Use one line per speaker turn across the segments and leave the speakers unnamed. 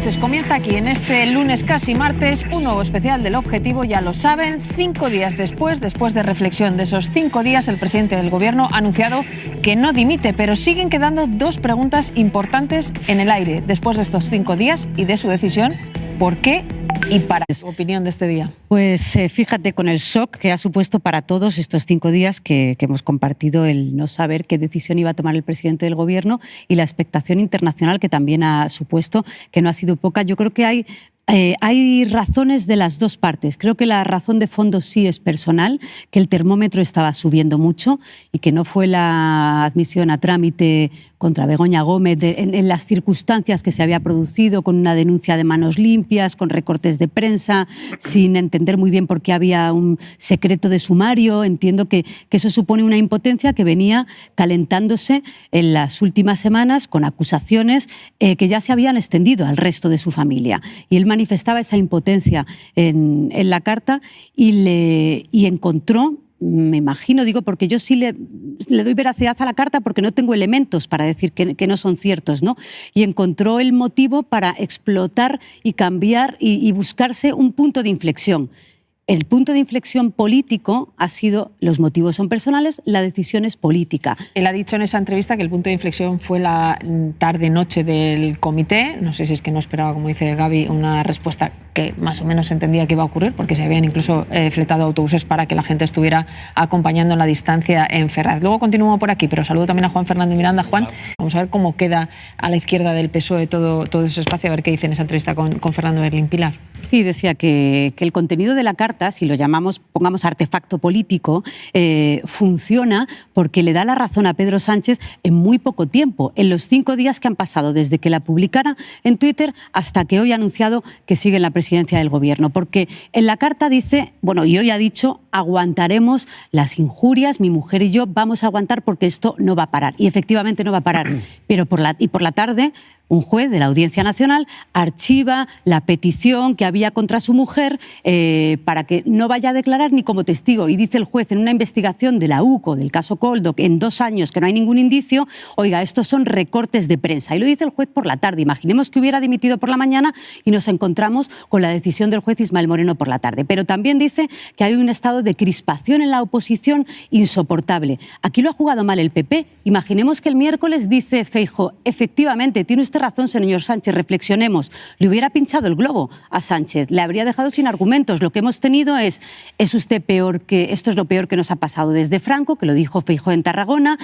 noches. Comienza aquí en este lunes casi martes un nuevo especial del Objetivo, ya lo saben, 5 días después de reflexión de esos 5 días, el presidente del Gobierno ha anunciado que no dimite, pero siguen quedando dos preguntas importantes en el aire después de estos 5 días y de su decisión. ¿Por qué y para su opinión de este día?
Pues fíjate, con el shock que ha supuesto para todos estos 5 días que hemos compartido el no saber qué decisión iba a tomar el presidente del Gobierno y la expectación internacional que también ha supuesto, que no ha sido poca. Yo creo que hay razones de las dos partes. Creo que la razón de fondo sí es personal, que el termómetro estaba subiendo mucho y que no fue la admisión a trámite contra Begoña Gómez en las circunstancias que se había producido, con una denuncia de manos limpias, con recortes de prensa, sin entender muy bien por qué había un secreto de sumario. Entiendo que eso supone una impotencia que venía calentándose en las últimas semanas con acusaciones que ya se habían extendido al resto de su familia. Y él manifestaba esa impotencia en la carta y encontró, me imagino, digo, porque yo sí le doy veracidad a la carta porque no tengo elementos para decir que no son ciertos, ¿no? Y encontró el motivo para explotar y cambiar y buscarse un punto de inflexión. El punto de inflexión político ha sido, los motivos son personales, la decisión es política.
Él ha dicho en esa entrevista que el punto de inflexión fue la tarde-noche del comité. No sé si es que no esperaba, como dice Gaby, una respuesta que más o menos entendía que iba a ocurrir, porque se habían incluso fletado autobuses para que la gente estuviera acompañando en la distancia en Ferraz. Luego continúo por aquí, pero saludo también a Juan Fernández Miranda. Juan, vamos a ver cómo queda a la izquierda del PSOE todo ese espacio, a ver qué dice en esa entrevista con Fernando Berlín. Pilar.
Sí, decía que el contenido de la carta, si lo llamamos, pongamos artefacto político, funciona porque le da la razón a Pedro Sánchez en muy poco tiempo, en los 5 días que han pasado desde que la publicara en Twitter hasta que hoy ha anunciado que sigue en la presidencia del Gobierno. Porque en la carta dice, bueno, y hoy ha dicho, aguantaremos las injurias, mi mujer y yo vamos a aguantar porque esto no va a parar. Y efectivamente no va a parar. Pero por la tarde, un juez de la Audiencia Nacional archiva la petición que había contra su mujer para que no vaya a declarar ni como testigo. Y dice el juez, en una investigación de la UCO, del caso Koldo, que en 2 años que no hay ningún indicio, oiga, estos son recortes de prensa. Y lo dice el juez por la tarde. Imaginemos que hubiera dimitido por la mañana y nos encontramos con la decisión del juez Ismael Moreno por la tarde. Pero también dice que hay un estado de crispación en la oposición insoportable. Aquí lo ha jugado mal el PP. Imaginemos que el miércoles dice Feijóo, efectivamente, tiene usted razón, señor Sánchez, reflexionemos. Le hubiera pinchado el globo a Sánchez, le habría dejado sin argumentos. Lo que hemos tenido es usted peor que, esto es lo peor que nos ha pasado desde Franco, que lo dijo Feijóo en Tarragona,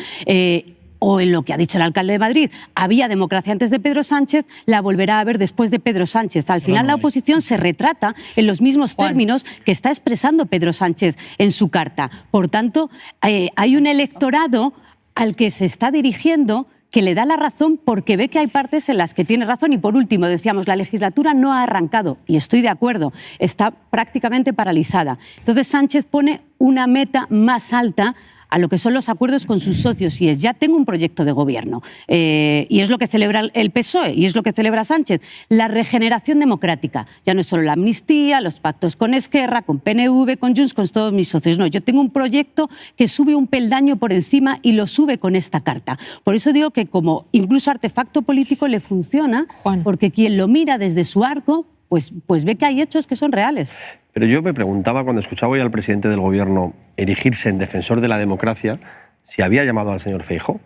o en lo que ha dicho el alcalde de Madrid, había democracia antes de Pedro Sánchez, la volverá a haber después de Pedro Sánchez. Al final la oposición se retrata en los mismos términos que está expresando Pedro Sánchez en su carta. Por tanto, hay un electorado al que se está dirigiendo que le da la razón porque ve que hay partes en las que tiene razón. Y por último, decíamos, la legislatura no ha arrancado, y estoy de acuerdo, está prácticamente paralizada. Entonces Sánchez pone una meta más alta a lo que son los acuerdos con sus socios, y es, ya tengo un proyecto de gobierno, y es lo que celebra el PSOE, y es lo que celebra Sánchez, la regeneración democrática. Ya no es solo la amnistía, los pactos con Esquerra, con PNV, con Junts, con todos mis socios. No, yo tengo un proyecto que sube un peldaño por encima y lo sube con esta carta. Por eso digo que como incluso artefacto político le funciona, Juan, porque quien lo mira desde su arco, pues ve que hay hechos que son reales.
Pero yo me preguntaba, cuando escuchaba hoy al presidente del Gobierno erigirse en defensor de la democracia, si había llamado al señor Feijóo,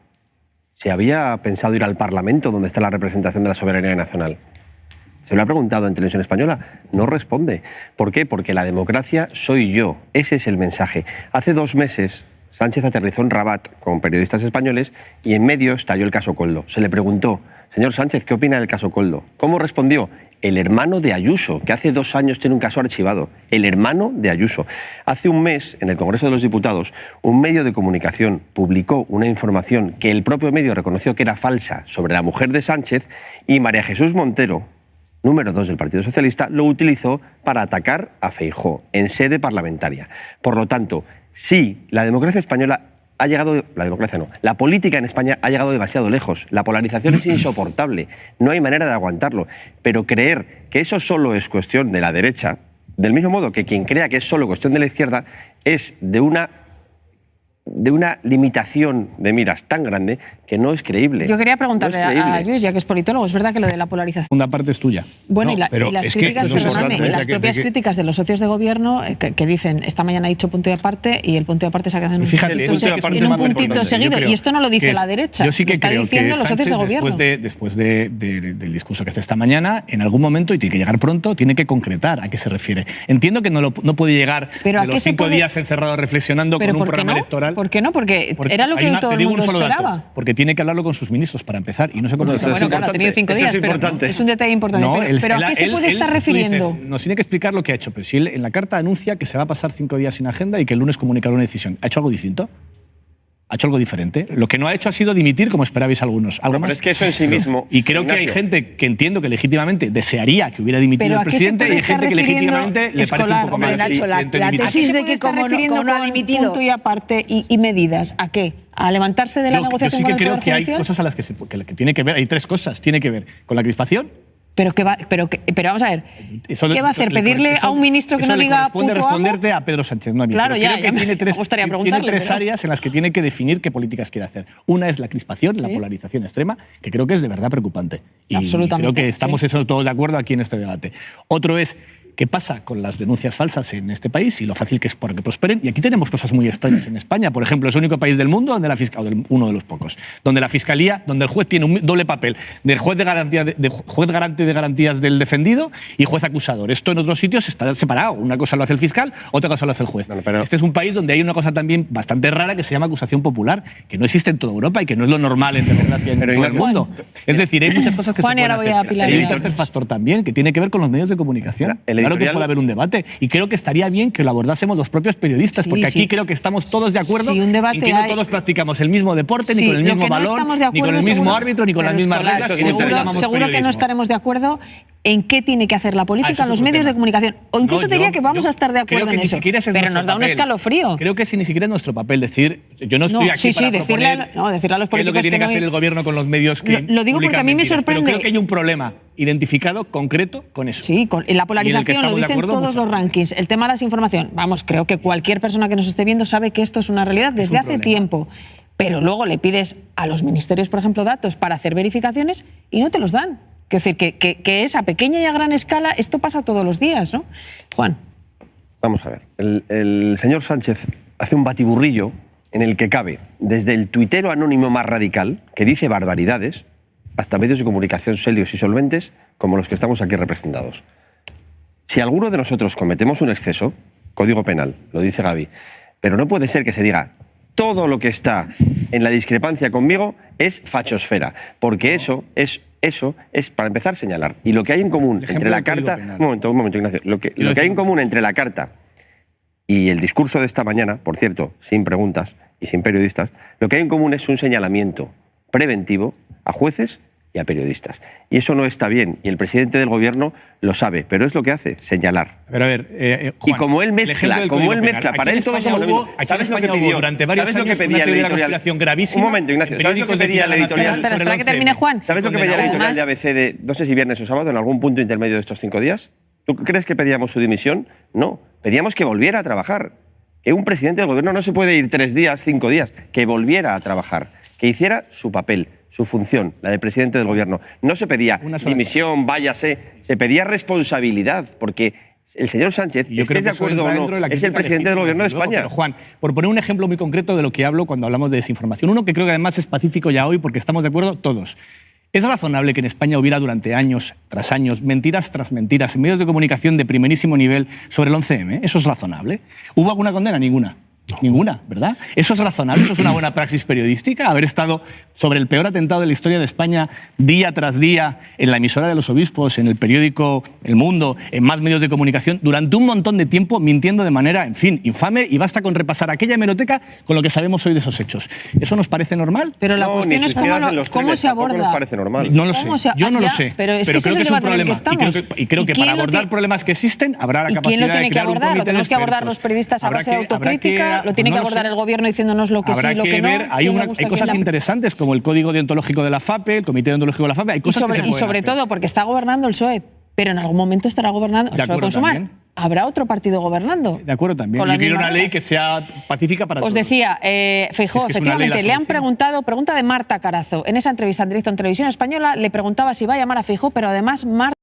si había pensado ir al Parlamento, donde está la representación de la soberanía nacional. Se lo ha preguntado en Televisión Española, no responde. ¿Por qué? Porque la democracia soy yo. Ese es el mensaje. Hace 2 meses Sánchez aterrizó en Rabat con periodistas españoles y en medio estalló el caso Koldo. Se le preguntó, señor Sánchez, ¿qué opina del caso Koldo? ¿Cómo respondió? El hermano de Ayuso, que hace 2 años tiene un caso archivado. El hermano de Ayuso. Hace un mes, en el Congreso de los Diputados, un medio de comunicación publicó una información que el propio medio reconoció que era falsa sobre la mujer de Sánchez, y María Jesús Montero, número 2 del Partido Socialista, lo utilizó para atacar a Feijóo en sede parlamentaria. Por lo tanto, sí, la democracia española ha llegado, la política en España ha llegado demasiado lejos. La polarización es insoportable, no hay manera de aguantarlo. Pero creer que eso solo es cuestión de la derecha, del mismo modo que quien crea que es solo cuestión de la izquierda, es de una de una limitación de miras tan grande que no es creíble.
Yo quería preguntarle a Lluís, ya que es politólogo, es verdad que lo de la polarización...
Una parte es tuya.
Bueno,
No,
y las críticas, perdóname, las propias críticas de los socios de gobierno que dicen, esta mañana ha dicho punto y aparte, y el punto y aparte se ha quedado en un puntito seguido, y esto no lo dice la derecha,
yo sí que
lo está
creo
diciendo
que
los socios de gobierno.
Después del discurso que hace esta mañana, en algún momento, y tiene que llegar pronto, tiene que concretar a qué se refiere. Entiendo que no puede llegar
pero
de los 5 días encerrado reflexionando con un programa electoral.
¿Por qué no? Porque era lo que hoy todo el mundo esperaba.
Porque tiene que hablarlo con sus ministros para empezar y no se conoce.
Bueno, claro, ha tenido 5 días, pero es un detalle importante.
No,
pero ¿a qué se puede estar refiriendo?
Nos tiene que explicar lo que ha hecho. Pero si él en la carta anuncia que se va a pasar 5 días sin agenda y que el lunes comunicará una decisión, ¿ha hecho algo distinto? ¿Ha hecho algo diferente? Lo que no ha hecho ha sido dimitir, como esperabais algunos. ¿Algo más?
Pero es que eso en sí mismo...
Y creo que hay gente que entiendo que legítimamente desearía que hubiera dimitido el presidente y hay gente que legítimamente le parece un poco más.
Nacho, la tesis de que como no ha dimitido...
Punto y aparte y medidas, ¿a qué? ¿A levantarse de la negociación con el Poder Judicial?
Yo sí que creo que hay cosas a las que tiene que ver, hay 3 cosas. Tiene que ver con la crispación.
Pero vamos a ver, ¿qué va a hacer? ¿Pedirle a un ministro que no diga puto amo?
Responderte a Pedro Sánchez, no a mí.
Claro,
pero creo que
me gustaría preguntarle.
Tiene 3 áreas en las que tiene que definir qué políticas quiere hacer. Una es la crispación, la polarización extrema, que creo que es de verdad preocupante. Y
absolutamente.
Creo que estamos todos de acuerdo aquí en este debate. Otro es qué pasa con las denuncias falsas en este país y lo fácil que es para que prosperen. Y aquí tenemos cosas muy extrañas en España. Por ejemplo, es el único país del mundo donde uno de los pocos, donde la fiscalía, donde el juez tiene un doble papel de juez garante de garantías del defendido y juez acusador. Esto en otros sitios está separado. Una cosa lo hace el fiscal, otra cosa lo hace el juez.
Pero
este es un país donde hay una cosa también bastante rara que se llama acusación popular, que no existe en toda Europa y que no es lo normal en democracia en todo el mundo. Es decir, hay muchas cosas que se pueden hacer. Hay un tercer factor también que tiene que ver con los medios de comunicación. Claro que puede haber un debate y creo que estaría bien que lo abordásemos los propios periodistas, porque aquí creo que estamos todos de acuerdo en que no todos practicamos el mismo deporte, ni con el mismo balón, ni con el mismo árbitro, ni con las mismas reglas.
Seguro que no estaremos de acuerdo en qué tiene que hacer la política en los medios de comunicación. O incluso diría que vamos a estar de acuerdo en eso. Pero nos da un escalofrío.
Creo que ni siquiera es nuestro papel decir, yo no estoy aquí para proponer
decirle a los políticos
qué es lo que tiene que hacer el gobierno con los medios que
lo digo porque a mí me sorprende.
Pero creo que hay un problema identificado, concreto, con eso.
Sí, con la polarización, lo dicen todos los rankings. El tema de la desinformación, vamos, creo que cualquier persona que nos esté viendo sabe que esto es una realidad desde hace tiempo. Pero luego le pides a los ministerios, por ejemplo, datos para hacer verificaciones y no te los dan. Quiero decir, que es a pequeña y a gran escala, esto pasa todos los días, ¿no? Juan.
Vamos a ver, el señor Sánchez hace un batiburrillo en el que cabe desde el tuitero anónimo más radical, que dice barbaridades, hasta medios de comunicación serios y solventes como los que estamos aquí representados. Si alguno de nosotros cometemos un exceso, código penal, lo dice Gaby, pero no puede ser que se diga todo lo que está en la discrepancia conmigo es fachosfera, porque eso es, para empezar, señalar. Y lo que hay en común entre la carta... Un momento, Ignacio. Lo que hay en común entre la carta y el discurso de esta mañana, por cierto, sin preguntas y sin periodistas, lo que hay en común es un señalamiento preventivo a jueces y a periodistas. Y eso no está bien, y el presidente del gobierno lo sabe, pero es lo que hace, señalar.
Pero a ver,
y
Juan,
como él mezcla, para él todos somos lo mismo.
¿Sabes lo que pidió
durante varios años? ¿Sabes lo que pedía la editorial?
Gravísima,
un momento, Ignacio. ¿Sabes lo que pedía la editorial?
Espera que termine Juan.
¿Sabes lo que pedía la editorial de ABC de, no sé si viernes o sábado, en algún punto intermedio de estos 5 días? ¿Tú crees que pedíamos su dimisión? No, pedíamos que volviera a trabajar. Que un presidente del gobierno no se puede ir 3 días, 5 días, que volviera a trabajar, que hiciera su papel, su función, la de presidente del gobierno. No se pedía dimisión, váyase, se pedía responsabilidad, porque el señor Sánchez, estés de acuerdo o no, es el presidente del gobierno de España.
Pero Juan, por poner un ejemplo muy concreto de lo que hablo cuando hablamos de desinformación, uno que creo que además es pacífico ya hoy porque estamos de acuerdo todos. ¿Es razonable que en España hubiera durante años tras años, mentiras tras mentiras, en medios de comunicación de primerísimo nivel sobre el 11M? ¿Eso es razonable? ¿Hubo alguna condena? Ninguna. Ninguna, ¿verdad? ¿Eso es razonable? ¿Eso es una buena praxis periodística? Haber estado sobre el peor atentado de la historia de España día tras día en la emisora de los obispos, en el periódico El Mundo, en más medios de comunicación, durante un montón de tiempo mintiendo de manera, en fin, infame, y basta con repasar aquella hemeroteca con lo que sabemos hoy de esos hechos. ¿Eso nos parece normal?
Pero la cuestión es cómo se aborda.
Nos parece normal.
No lo sé. Yo no lo sé.
Pero creo que es un problema.
Y creo que para abordar problemas que existen habrá la capacidad de crear un comité de expertos.
¿Y quién lo tiene que abordar? ¿Lo tenemos que abordar los periodistas a base de autocrítica? ¿Lo tiene que abordar el gobierno diciéndonos lo que sí y lo que no?
Hay cosas interesantes como el código deontológico de la FAPE, el comité deontológico de la FAPE. Hay cosas que se pueden
sobre
hacer.
todo porque está gobernando el PSOE, pero en algún momento estará gobernando el PSOE con Sumar. habrá otro partido gobernando.
De acuerdo, también.
Con
Yo
las
quiero una
mismas
ley
reglas.
que sea pacífica para todos.
Os decía, Feijóo,
Es que es una ley
efectivamente,
la
le han
solución.
preguntado, pregunta de Marta Carazo, en esa entrevista en directo en Televisión Española, le preguntaba si va a llamar a Feijóo, pero además Marta